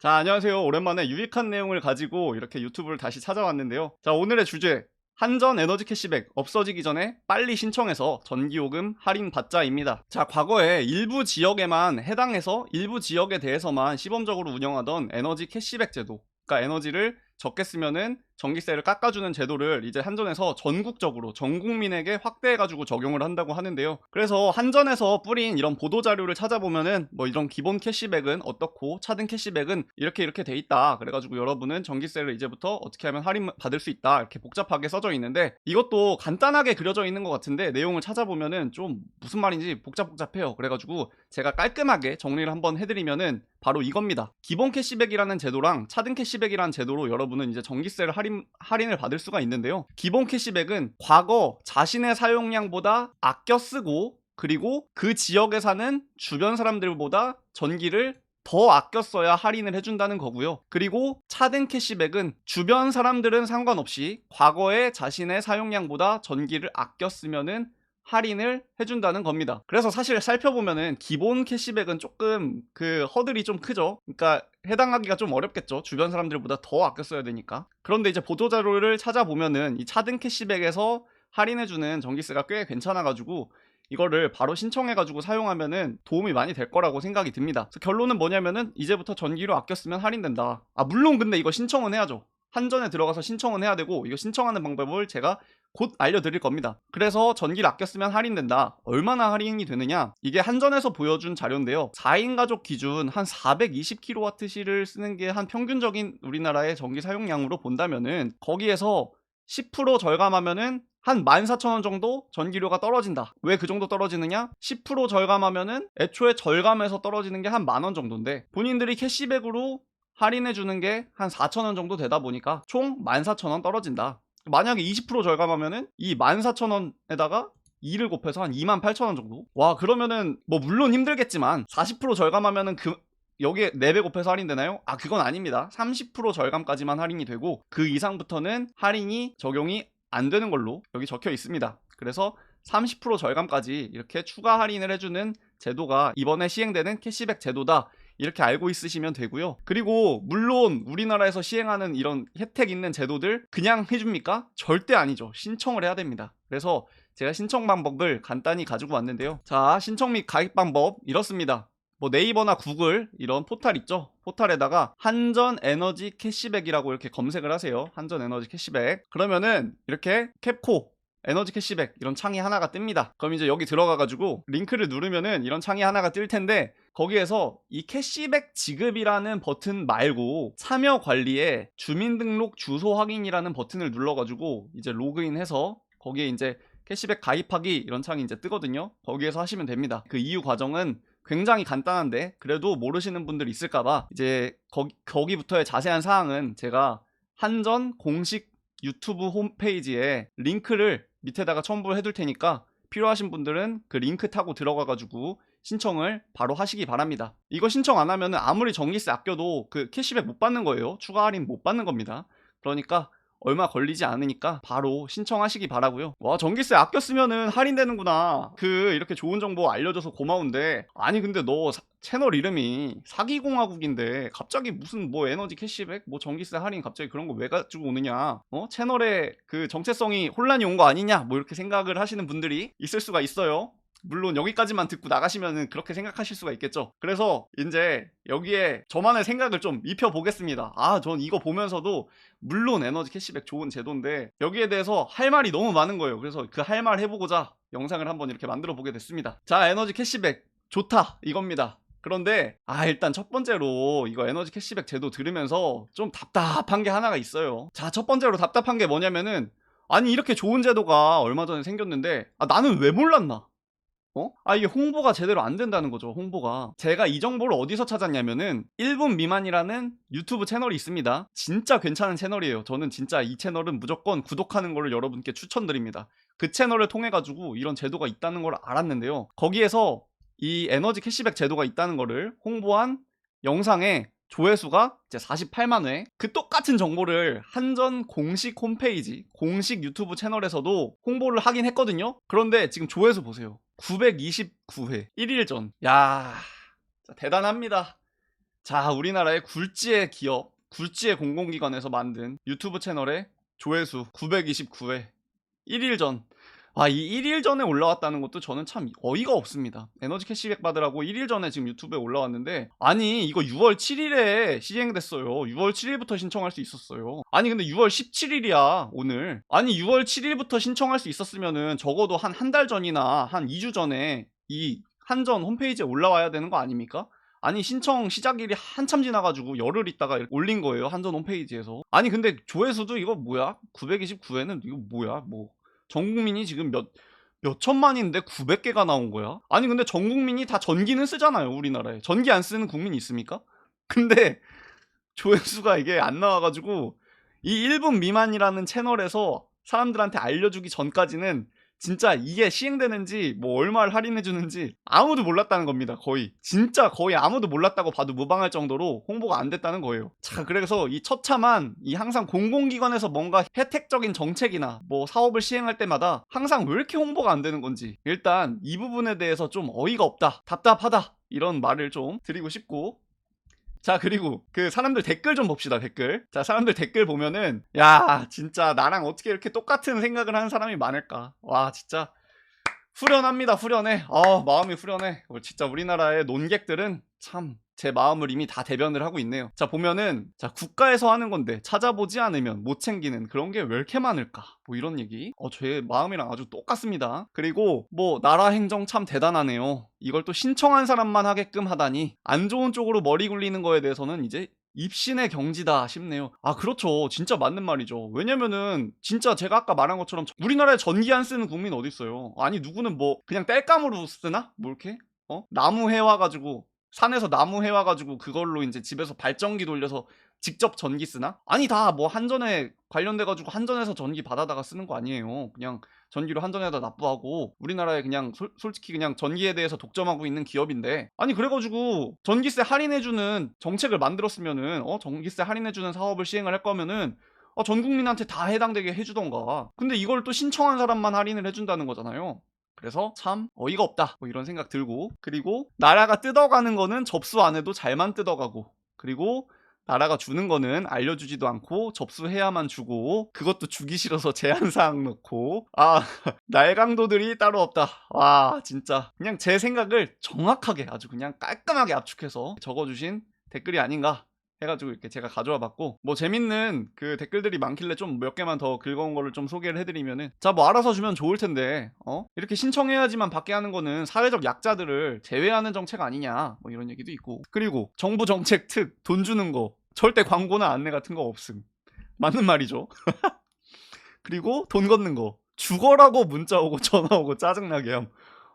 자, 안녕하세요. 오랜만에 유익한 내용을 가지고 이렇게 유튜브를 다시 찾아왔는데요. 자, 오늘의 주제. 한전 에너지 캐시백 없어지기 전에 빨리 신청해서 전기요금 할인 받자입니다. 자, 과거에 일부 지역에만 해당해서 일부 지역에 대해서만 시범적으로 운영하던 에너지 캐시백 제도. 그러니까 에너지를 적게 쓰면은 전기세를 깎아주는 제도를 이제 한전에서 전국적으로 전 국민에게 확대해가지고 적용을 한다고 하는데요. 그래서 한전에서 뿌린 이런 보도자료를 찾아보면은 뭐 이런 기본 캐시백은 어떻고 차등 캐시백은 이렇게 돼 있다. 그래가지고 여러분은 전기세를 이제부터 어떻게 하면 할인 받을 수 있다. 이렇게 복잡하게 써져 있는데 이것도 간단하게 그려져 있는 것 같은데 내용을 찾아보면은 좀 무슨 말인지 복잡해요. 그래가지고 제가 깔끔하게 정리를 한번 해드리면은 바로 이겁니다. 기본 캐시백이라는 제도랑 차등 캐시백이라는 제도로 여러분은 이제 전기세를 할인을 받을 수가 있는데요. 기본 캐시백은 과거 자신의 사용량보다 아껴 쓰고 그리고 그 지역에 사는 주변 사람들보다 전기를 더 아껴 써야 할인을 해준다는 거고요. 그리고 차등 캐시백은 주변 사람들은 상관없이 과거에 자신의 사용량보다 전기를 아껴 쓰면은 할인을 해준다는 겁니다. 그래서 사실 살펴보면은 기본 캐시백은 조금 그 허들이 좀 크죠. 그러니까 해당하기가 좀 어렵겠죠. 주변 사람들보다 더 아껴 써야 되니까. 그런데 이제 보도자료를 찾아보면은 이 차등 캐시백에서 할인해주는 전기세가 꽤 괜찮아가지고 이거를 바로 신청해가지고 사용하면은 도움이 많이 될 거라고 생각이 듭니다. 그래서 결론은 뭐냐면은 이제부터 전기료 아껴 쓰면 할인된다. 물론 근데 이거 신청은 해야죠. 한전에 들어가서 신청은 해야 되고 이거 신청하는 방법을 제가 곧 알려드릴 겁니다. 그래서 전기를 아껴 쓰면 할인된다. 얼마나 할인이 되느냐? 이게 한전에서 보여준 자료인데요. 4인 가족 기준 한 420kWh를 쓰는 게 한 평균적인 우리나라의 전기 사용량으로 본다면은 거기에서 10% 절감하면은 한 14,000원 정도 전기료가 떨어진다. 왜 그 정도 떨어지느냐? 10% 절감하면은 애초에 절감에서 떨어지는 게 한 10,000원 정도인데 본인들이 캐시백으로 할인해주는 게 한 4,000원 정도 되다 보니까 총 14,000원 떨어진다. 만약에 20% 절감하면은 이 14,000원에다가 2를 곱해서 한 28,000원 정도? 와, 그러면은 뭐 물론 힘들겠지만 40% 절감하면은 여기에 4배 곱해서 할인되나요? 그건 아닙니다. 30% 절감까지만 할인이 되고 그 이상부터는 할인이 적용이 안 되는 걸로 여기 적혀 있습니다. 그래서 30% 절감까지 이렇게 추가 할인을 해주는 제도가 이번에 시행되는 캐시백 제도다. 이렇게 알고 있으시면 되고요. 그리고 물론 우리나라에서 시행하는 이런 혜택 있는 제도들 그냥 해줍니까? 절대 아니죠. 신청을 해야 됩니다. 그래서 제가 신청 방법을 간단히 가지고 왔는데요. 자, 신청 및 가입 방법 이렇습니다. 뭐 네이버나 구글 이런 포탈 있죠. 포탈에다가 한전 에너지 캐시백이라고 이렇게 검색을 하세요. 한전 에너지 캐시백. 그러면은 이렇게 캡코 에너지 캐시백 이런 창이 하나가 뜹니다. 그럼 이제 여기 들어가가지고 링크를 누르면은 이런 창이 하나가 뜰 텐데 거기에서 이 캐시백 지급이라는 버튼 말고 참여 관리에 주민등록 주소 확인이라는 버튼을 눌러가지고 이제 로그인해서 거기에 이제 캐시백 가입하기 이런 창이 이제 뜨거든요. 거기에서 하시면 됩니다. 그 이후 과정은 굉장히 간단한데 그래도 모르시는 분들 있을까봐 이제 거기부터의 자세한 사항은 제가 한전 공식 유튜브 홈페이지에 링크를 밑에다가 첨부해 둘 테니까 필요하신 분들은 그 링크 타고 들어가가지고 신청을 바로 하시기 바랍니다. 이거 신청 안 하면은 아무리 전기세 아껴도 그 캐시백 못 받는 거예요. 추가 할인 못 받는 겁니다. 그러니까 얼마 걸리지 않으니까 바로 신청하시기 바라고요. 와, 전기세 아껴 쓰면은 할인되는구나. 이렇게 좋은 정보 알려줘서 고마운데 아니 근데 너 채널 이름이 사기공화국인데 갑자기 무슨 뭐 에너지 캐시백 뭐 전기세 할인 갑자기 그런 거 왜 가지고 오느냐? 채널에 그 정체성이 혼란이 온 거 아니냐? 뭐 이렇게 생각을 하시는 분들이 있을 수가 있어요. 물론 여기까지만 듣고 나가시면은 그렇게 생각하실 수가 있겠죠. 그래서 이제 여기에 저만의 생각을 좀 입혀보겠습니다. 전 이거 보면서도 물론 에너지 캐시백 좋은 제도인데 여기에 대해서 할 말이 너무 많은 거예요. 그래서 그 할 말 해보고자 영상을 한번 이렇게 만들어 보게 됐습니다. 자, 에너지 캐시백 좋다 이겁니다. 그런데 일단 첫 번째로 이거 에너지 캐시백 제도 들으면서 좀 답답한 게 하나가 있어요. 자, 첫 번째로 답답한 게 뭐냐면은 아니 이렇게 좋은 제도가 얼마 전에 생겼는데 나는 왜 몰랐나? 이게 홍보가 제대로 안 된다는 거죠. 홍보가. 제가 이 정보를 어디서 찾았냐면은 1분 미만이라는 유튜브 채널이 있습니다. 진짜 괜찮은 채널이에요. 저는 진짜 이 채널은 무조건 구독하는 거를 여러분께 추천드립니다. 그 채널을 통해 가지고 이런 제도가 있다는 걸 알았는데요. 거기에서 이 에너지 캐시백 제도가 있다는 거를 홍보한 영상에 조회수가 이제 48만 회. 그 똑같은 정보를 한전 공식 홈페이지, 공식 유튜브 채널에서도 홍보를 하긴 했거든요. 그런데 지금 조회수 보세요. 929회. 1일 전. 야, 대단합니다. 자, 우리나라의 굴지의 기업, 굴지의 공공기관에서 만든 유튜브 채널의 조회수 929회. 1일 전. 아, 이 1일 전에 올라왔다는 것도 저는 참 어이가 없습니다. 에너지 캐시백 받으라고 1일 전에 지금 유튜브에 올라왔는데, 아니 이거 6월 7일에 시행됐어요. 6월 7일부터 신청할 수 있었어요. 아니 근데 6월 17일이야 오늘. 아니 6월 7일부터 신청할 수 있었으면은 적어도 한 달 전이나 한 2주 전에 이 한전 홈페이지에 올라와야 되는 거 아닙니까? 아니 신청 시작일이 한참 지나가지고 열흘 있다가 올린 거예요, 한전 홈페이지에서. 아니 근데 조회수도 이거 뭐야? 929회는 이거 뭐야? 뭐 전 국민이 지금 몇 천만인데 900개가 나온 거야? 아니 근데 전 국민이 다 전기는 쓰잖아요, 우리나라에. 전기 안 쓰는 국민이 있습니까? 근데 조회수가 이게 안 나와가지고 이 1분 미만이라는 채널에서 사람들한테 알려주기 전까지는 진짜 이게 시행되는지 뭐 얼마를 할인해 주는지 아무도 몰랐다는 겁니다. 거의 진짜 거의 아무도 몰랐다고 봐도 무방할 정도로 홍보가 안 됐다는 거예요. 자, 그래서 이 처참한 이 항상 공공기관에서 뭔가 혜택적인 정책이나 뭐 사업을 시행할 때마다 항상 왜 이렇게 홍보가 안 되는 건지, 일단 이 부분에 대해서 좀 어이가 없다, 답답하다, 이런 말을 좀 드리고 싶고. 자, 그리고 그 사람들 댓글 좀 봅시다. 댓글. 자, 사람들 댓글 보면은 야 진짜 나랑 어떻게 이렇게 똑같은 생각을 하는 사람이 많을까. 와 진짜 후련합니다. 후련해. 마음이 후련해. 진짜 우리나라의 논객들은 참 제 마음을 이미 다 대변을 하고 있네요. 자, 보면은 자, 국가에서 하는 건데 찾아보지 않으면 못 챙기는 그런 게 왜 이렇게 많을까, 뭐 이런 얘기. 제 마음이랑 아주 똑같습니다. 그리고 뭐 나라 행정 참 대단하네요. 이걸 또 신청한 사람만 하게끔 하다니 안 좋은 쪽으로 머리 굴리는 거에 대해서는 이제 입신의 경지다 싶네요. 아, 그렇죠. 진짜 맞는 말이죠. 왜냐면은 진짜 제가 아까 말한 것처럼 우리나라에 전기 안 쓰는 국민 어디 있어요? 아니 누구는 뭐 그냥 땔감으로 쓰나? 뭐 이렇게 나무 해와가지고, 산에서 나무 해와가지고 그걸로 이제 집에서 발전기 돌려서 직접 전기 쓰나? 아니 다 뭐 한전에 관련돼가지고 한전에서 전기 받아다가 쓰는 거 아니에요. 그냥 전기로 한전에다 납부하고, 우리나라에 그냥 솔직히 그냥 전기에 대해서 독점하고 있는 기업인데, 아니 그래가지고 전기세 할인해주는 정책을 만들었으면은 전기세 할인해주는 사업을 시행을 할 거면은 전 국민한테 다 해당되게 해주던가. 근데 이걸 또 신청한 사람만 할인을 해준다는 거잖아요. 그래서 참 어이가 없다, 뭐 이런 생각 들고. 그리고 나라가 뜯어가는 거는 접수 안 해도 잘만 뜯어가고, 그리고 나라가 주는 거는 알려주지도 않고 접수해야만 주고, 그것도 주기 싫어서 제한사항 넣고. 날강도들이 따로 없다. 와 진짜 그냥 제 생각을 정확하게 아주 그냥 깔끔하게 압축해서 적어주신 댓글이 아닌가 해가지고 이렇게 제가 가져와 봤고, 뭐 재밌는 그 댓글들이 많길래 좀 몇 개만 더 긁어온 거를 좀 소개를 해드리면은, 자 뭐 알아서 주면 좋을 텐데 이렇게 신청해야지만 받게 하는 거는 사회적 약자들을 제외하는 정책 아니냐, 뭐 이런 얘기도 있고. 그리고 정부 정책 특 돈 주는 거 절대 광고나 안내 같은 거 없음. 맞는 말이죠. 그리고 돈 걷는 거 죽어라고 문자 오고 전화 오고 짜증나게 함.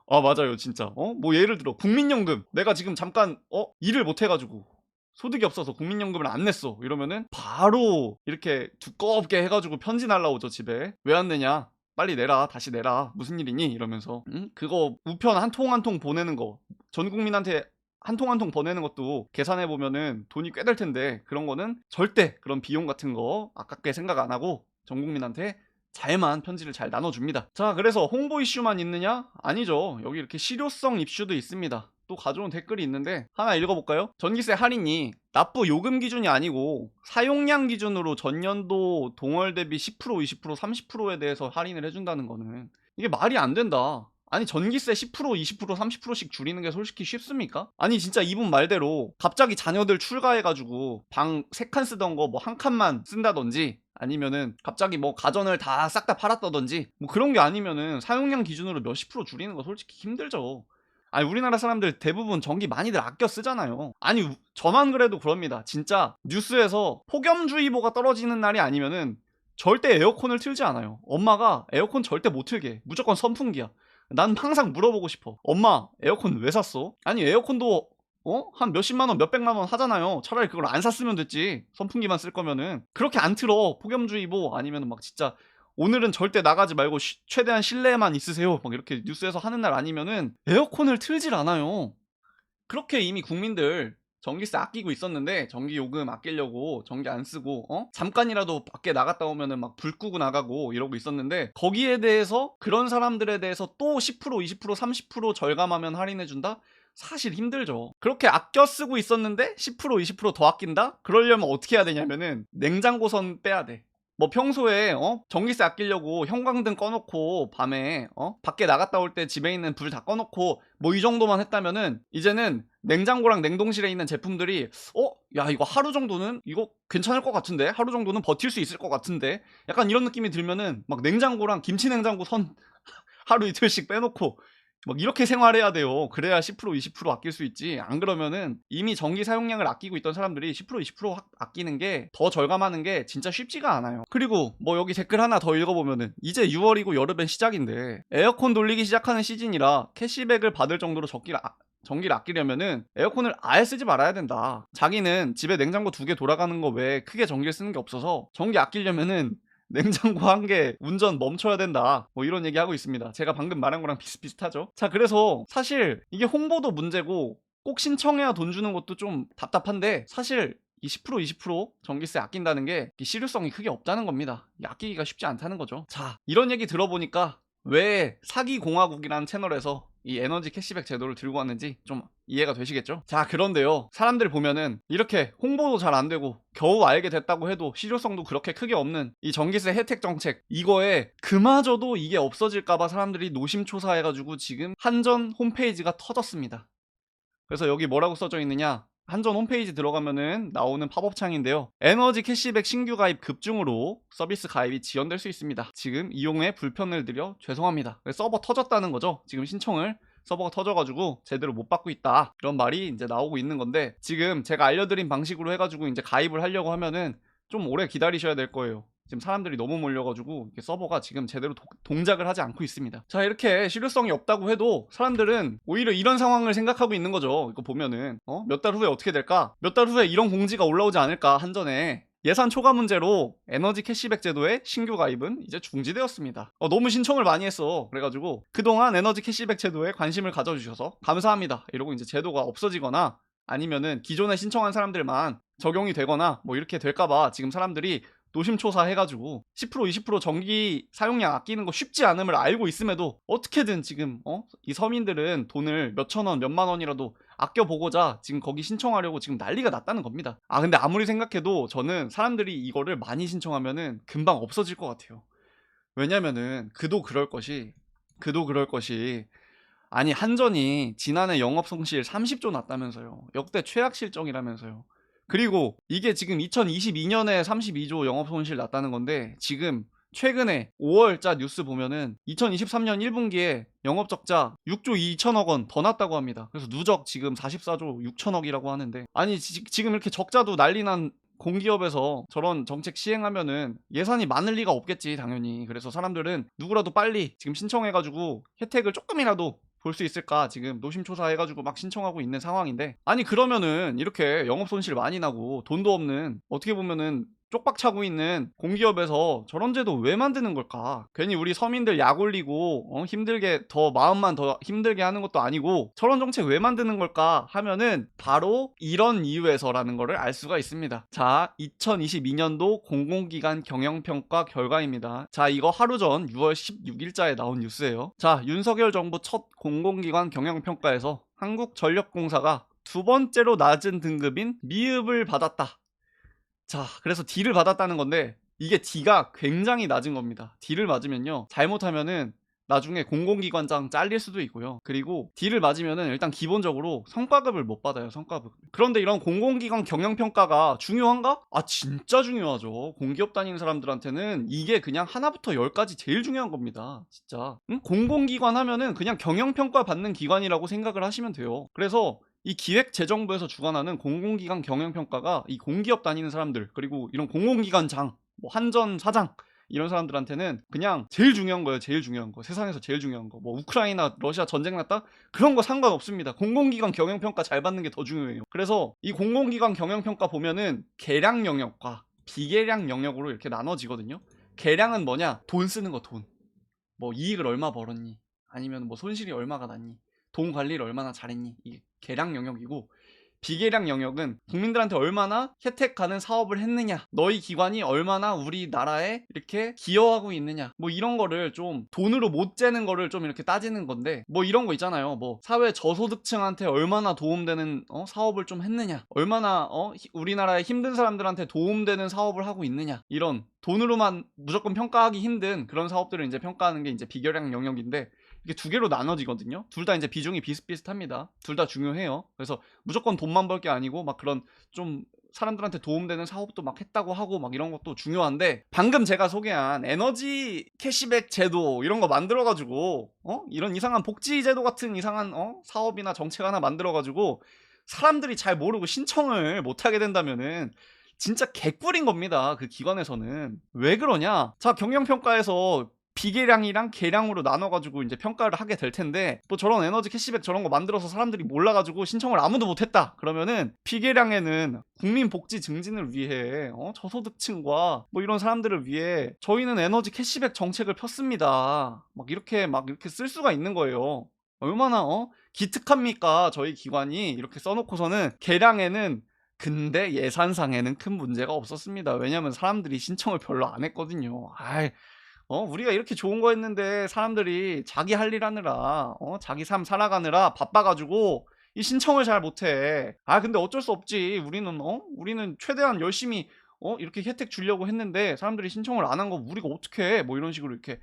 맞아요 진짜. 뭐 예를 들어 국민연금, 내가 지금 잠깐 일을 못 해가지고 소득이 없어서 국민연금을 안 냈어 이러면은 바로 이렇게 두껍게 해가지고 편지 날라오죠, 집에. 왜 안 내냐, 빨리 내라, 다시 내라, 무슨 일이니, 이러면서. 그거 우편 한 통 한 통 보내는 거, 전 국민한테 한 통 한 통 보내는 것도 계산해보면은 돈이 꽤 될 텐데, 그런 거는 절대 그런 비용 같은 거 아깝게 생각 안 하고 전 국민한테 잘만 편지를 잘 나눠줍니다. 자, 그래서 홍보 이슈만 있느냐? 아니죠. 여기 이렇게 실효성 이슈도 있습니다. 또 가져온 댓글이 있는데 하나 읽어볼까요? 전기세 할인이 납부 요금 기준이 아니고 사용량 기준으로 전년도 동월 대비 10%, 20%, 30%에 대해서 할인을 해준다는 거는 이게 말이 안 된다. 아니 전기세 10%, 20%, 30%씩 줄이는 게 솔직히 쉽습니까? 아니 진짜 이분 말대로 갑자기 자녀들 출가해가지고 방 3칸 쓰던 거 뭐 1칸만 쓴다든지, 아니면은 갑자기 뭐 가전을 다 싹 다 팔았다든지, 뭐 그런 게 아니면은 사용량 기준으로 몇십 프로 줄이는 거 솔직히 힘들죠. 아니 우리나라 사람들 대부분 전기 많이들 아껴 쓰잖아요. 아니 저만 그래도 그럽니다. 진짜 뉴스에서 폭염주의보가 떨어지는 날이 아니면은 절대 에어컨을 틀지 않아요. 엄마가 에어컨 절대 못 틀게 해. 무조건 선풍기야. 난 항상 물어보고 싶어. 엄마 에어컨 왜 샀어? 아니 에어컨도 한 몇십만원 몇백만원 하잖아요. 차라리 그걸 안 샀으면 됐지, 선풍기만 쓸 거면은. 그렇게 안 틀어. 폭염주의보 아니면 막 진짜 오늘은 절대 나가지 말고 최대한 실내에만 있으세요, 막 이렇게 뉴스에서 하는 날 아니면은 에어컨을 틀질 않아요. 그렇게 이미 국민들 전기세 아끼고 있었는데, 전기 요금 아끼려고 전기 안 쓰고 잠깐이라도 밖에 나갔다 오면은 막 불 끄고 나가고 이러고 있었는데, 거기에 대해서 그런 사람들에 대해서 또 10%, 20%, 30% 절감하면 할인해준다? 사실 힘들죠. 그렇게 아껴 쓰고 있었는데 10% 20%더 아낀다? 그러려면 어떻게 해야 되냐면은 냉장고선 빼야 돼. 뭐 평소에 전기세 아끼려고 형광등 꺼놓고 밤에 밖에 나갔다 올 때 집에 있는 불 다 꺼놓고 뭐 이 정도만 했다면은 이제는 냉장고랑 냉동실에 있는 제품들이 야 이거 하루 정도는 이거 괜찮을 것 같은데, 하루 정도는 버틸 수 있을 것 같은데, 약간 이런 느낌이 들면은 막 냉장고랑 김치 냉장고 선 하루 이틀씩 빼놓고 막 이렇게 생활해야 돼요. 그래야 10% 20% 아낄 수 있지. 안 그러면은 이미 전기 사용량을 아끼고 있던 사람들이 10% 20% 아끼는 게 더 절감하는 게 진짜 쉽지가 않아요. 그리고 뭐 여기 댓글 하나 더 읽어보면은 이제 6월이고 여름엔 시작인데 에어컨 돌리기 시작하는 시즌이라 캐시백을 받을 정도로 전기를 아끼려면은 에어컨을 아예 쓰지 말아야 된다. 자기는 집에 냉장고 2개 돌아가는 거 외에 크게 전기를 쓰는 게 없어서 전기 아끼려면은 냉장고 한 개 운전 멈춰야 된다, 뭐 이런 얘기 하고 있습니다. 제가 방금 말한 거랑 비슷비슷하죠. 자, 그래서 사실 이게 홍보도 문제고 꼭 신청해야 돈 주는 것도 좀 답답한데, 사실 이 10% 20% 전기세 아낀다는 게 실효성이 크게 없다는 겁니다. 아끼기가 쉽지 않다는 거죠. 자, 이런 얘기 들어보니까 왜 사기공화국이라는 채널에서 이 에너지 캐시백 제도를 들고 왔는지 좀 이해가 되시겠죠? 자, 그런데요, 사람들 보면은 이렇게 홍보도 잘 안 되고 겨우 알게 됐다고 해도 실효성도 그렇게 크게 없는 이 전기세 혜택 정책, 이거에 그마저도 이게 없어질까봐 사람들이 노심초사해가지고 지금 한전 홈페이지가 터졌습니다. 그래서 여기 뭐라고 써져 있느냐, 한전 홈페이지 들어가면은 나오는 팝업 창인데요, 에너지 캐시백 신규 가입 급중으로 서비스 가입이 지연될 수 있습니다. 지금 이용에 불편을 드려 죄송합니다. 서버 터졌다는 거죠. 지금 신청을 서버가 터져가지고 제대로 못 받고 있다, 이런 말이 이제 나오고 있는 건데, 지금 제가 알려드린 방식으로 해가지고 이제 가입을 하려고 하면은 좀 오래 기다리셔야 될 거예요. 지금 사람들이 너무 몰려가지고 서버가 지금 제대로 동작을 하지 않고 있습니다. 자, 이렇게 실효성이 없다고 해도 사람들은 오히려 이런 상황을 생각하고 있는 거죠. 이거 보면은 몇 달 후에 어떻게 될까? 몇 달 후에 이런 공지가 올라오지 않을까? 한전에 예산 초과 문제로 에너지 캐시백 제도의 신규 가입은 이제 중지되었습니다. 너무 신청을 많이 했어. 그래가지고 그동안 에너지 캐시백 제도에 관심을 가져주셔서 감사합니다, 이러고 이제 제도가 없어지거나 아니면은 기존에 신청한 사람들만 적용이 되거나 뭐 이렇게 될까봐 지금 사람들이 노심초사 해가지고 10% 20% 전기 사용량 아끼는 거 쉽지 않음을 알고 있음에도 어떻게든 지금 이 서민들은 돈을 몇천 원 몇만 원이라도 아껴보고자 지금 거기 신청하려고 지금 난리가 났다는 겁니다. 근데 아무리 생각해도 저는 사람들이 이거를 많이 신청하면은 금방 없어질 것 같아요. 왜냐면은 그도 그럴 것이 아니, 한전이 지난해 영업 손실 30조 났다면서요. 역대 최악 실적이라면서요. 그리고 이게 지금 2022년에 32조 영업 손실 났다는 건데, 지금 최근에 5월자 뉴스 보면은 2023년 1분기에 영업 적자 6조 2천억 원 더 났다고 합니다. 그래서 누적 지금 44조 6천억이라고 하는데, 아니 지금 이렇게 적자도 난리 난 공기업에서 저런 정책 시행하면은 예산이 많을 리가 없겠지, 당연히. 그래서 사람들은 누구라도 빨리 지금 신청해가지고 혜택을 조금이라도 볼 수 있을까 지금 노심초사해가지고 막 신청하고 있는 상황인데, 아니 그러면은 이렇게 영업 손실 많이 나고 돈도 없는, 어떻게 보면은 쪽박 차고 있는 공기업에서 저런 제도 왜 만드는 걸까? 괜히 우리 서민들 약 올리고 힘들게 더 마음만 더 힘들게 하는 것도 아니고 저런 정책 왜 만드는 걸까 하면은 바로 이런 이유에서라는 거를 알 수가 있습니다. 자, 2022년도 공공기관 경영평가 결과입니다. 자, 이거 하루 전 6월 16일자에 나온 뉴스예요. 자, 윤석열 정부 첫 공공기관 경영평가에서 한국전력공사가 두 번째로 낮은 등급인 미흡을 받았다. 자, 그래서 D를 받았다는 건데, 이게 D가 굉장히 낮은 겁니다. D를 맞으면요, 잘못하면은 나중에 공공기관장 잘릴 수도 있고요. 그리고 D를 맞으면은 일단 기본적으로 성과급을 못 받아요, 성과급. 그런데 이런 공공기관 경영평가가 중요한가? 진짜 중요하죠. 공기업 다니는 사람들한테는 이게 그냥 하나부터 열까지 제일 중요한 겁니다, 진짜. 공공기관 하면은 그냥 경영평가 받는 기관이라고 생각을 하시면 돼요. 그래서 이 기획재정부에서 주관하는 공공기관 경영평가가 이 공기업 다니는 사람들, 그리고 이런 공공기관장, 뭐 한전 사장, 이런 사람들한테는 그냥 제일 중요한 거예요. 제일 중요한 거, 세상에서 제일 중요한 거. 뭐 우크라이나 러시아 전쟁 났다? 그런 거 상관없습니다. 공공기관 경영평가 잘 받는 게 더 중요해요. 그래서 이 공공기관 경영평가 보면은 계량 영역과 비계량 영역으로 이렇게 나눠지거든요. 계량은 뭐냐? 돈 쓰는 거, 돈. 뭐 이익을 얼마 벌었니? 아니면 뭐 손실이 얼마가 났니? 돈 관리를 얼마나 잘했니? 이게 계량 영역이고, 비계량 영역은 국민들한테 얼마나 혜택 가는 사업을 했느냐, 너희 기관이 얼마나 우리나라에 이렇게 기여하고 있느냐, 뭐 이런 거를 좀 돈으로 못 재는 거를 좀 이렇게 따지는 건데, 뭐 이런 거 있잖아요. 뭐 사회 저소득층한테 얼마나 도움되는 사업을 좀 했느냐, 얼마나 우리나라의 힘든 사람들한테 도움되는 사업을 하고 있느냐, 이런 돈으로만 무조건 평가하기 힘든 그런 사업들을 이제 평가하는 게 이제 비계량 영역인데, 이게 두 개로 나눠지거든요. 둘 다 이제 비중이 비슷비슷합니다. 둘 다 중요해요. 그래서 무조건 돈만 벌 게 아니고 막 그런 좀 사람들한테 도움되는 사업도 막 했다고 하고 막 이런 것도 중요한데, 방금 제가 소개한 에너지 캐시백 제도 이런 거 만들어가지고 이런 이상한 복지 제도 같은 이상한 사업이나 정책 하나 만들어가지고 사람들이 잘 모르고 신청을 못하게 된다면은 진짜 개꿀인 겁니다. 그 기관에서는. 왜 그러냐? 자, 경영평가에서 비계량이랑 계량으로 나눠가지고 이제 평가를 하게 될 텐데, 뭐 저런 에너지 캐시백 저런 거 만들어서 사람들이 몰라가지고 신청을 아무도 못했다 그러면은, 비계량에는 국민 복지 증진을 위해 저소득층과 뭐 이런 사람들을 위해 저희는 에너지 캐시백 정책을 폈습니다, 막 이렇게 쓸 수가 있는 거예요. 얼마나 기특합니까? 저희 기관이 이렇게 써놓고서는 계량에는 근데 예산상에는 큰 문제가 없었습니다. 왜냐면 사람들이 신청을 별로 안 했거든요. 우리가 이렇게 좋은 거 했는데 사람들이 자기 할 일 하느라 자기 삶 살아가느라 바빠가지고 이 신청을 잘 못해. 근데 어쩔 수 없지. 우리는 최대한 열심히 이렇게 혜택 주려고 했는데 사람들이 신청을 안 한 거 우리가 어떻게 해? 뭐 이런 식으로 이렇게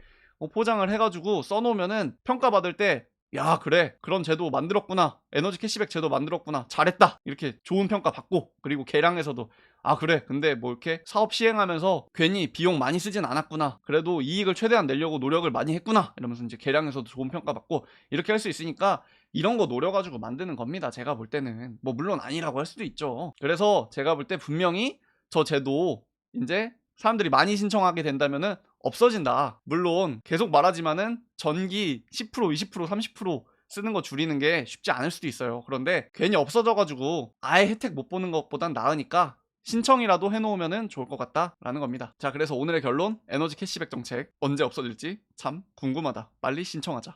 포장을 해가지고 써놓으면은 평가받을 때, 야, 그래, 그런 제도 만들었구나, 에너지 캐시백 제도 만들었구나, 잘했다, 이렇게 좋은 평가 받고, 그리고 계량에서도 그래, 근데 뭐 이렇게 사업 시행하면서 괜히 비용 많이 쓰진 않았구나, 그래도 이익을 최대한 내려고 노력을 많이 했구나, 이러면서 이제 계량에서도 좋은 평가 받고 이렇게 할 수 있으니까 이런 거 노려가지고 만드는 겁니다. 제가 볼 때는. 뭐 물론 아니라고 할 수도 있죠. 그래서 제가 볼 때 분명히 저 제도 이제 사람들이 많이 신청하게 된다면은 없어진다. 물론 계속 말하지만은 전기 10%, 20%, 30% 쓰는 거 줄이는 게 쉽지 않을 수도 있어요. 그런데 괜히 없어져가지고 아예 혜택 못 보는 것보단 나으니까 신청이라도 해놓으면 좋을 것 같다라는 겁니다. 자, 그래서 오늘의 결론, 에너지 캐시백 정책 언제 없어질지 참 궁금하다. 빨리 신청하자.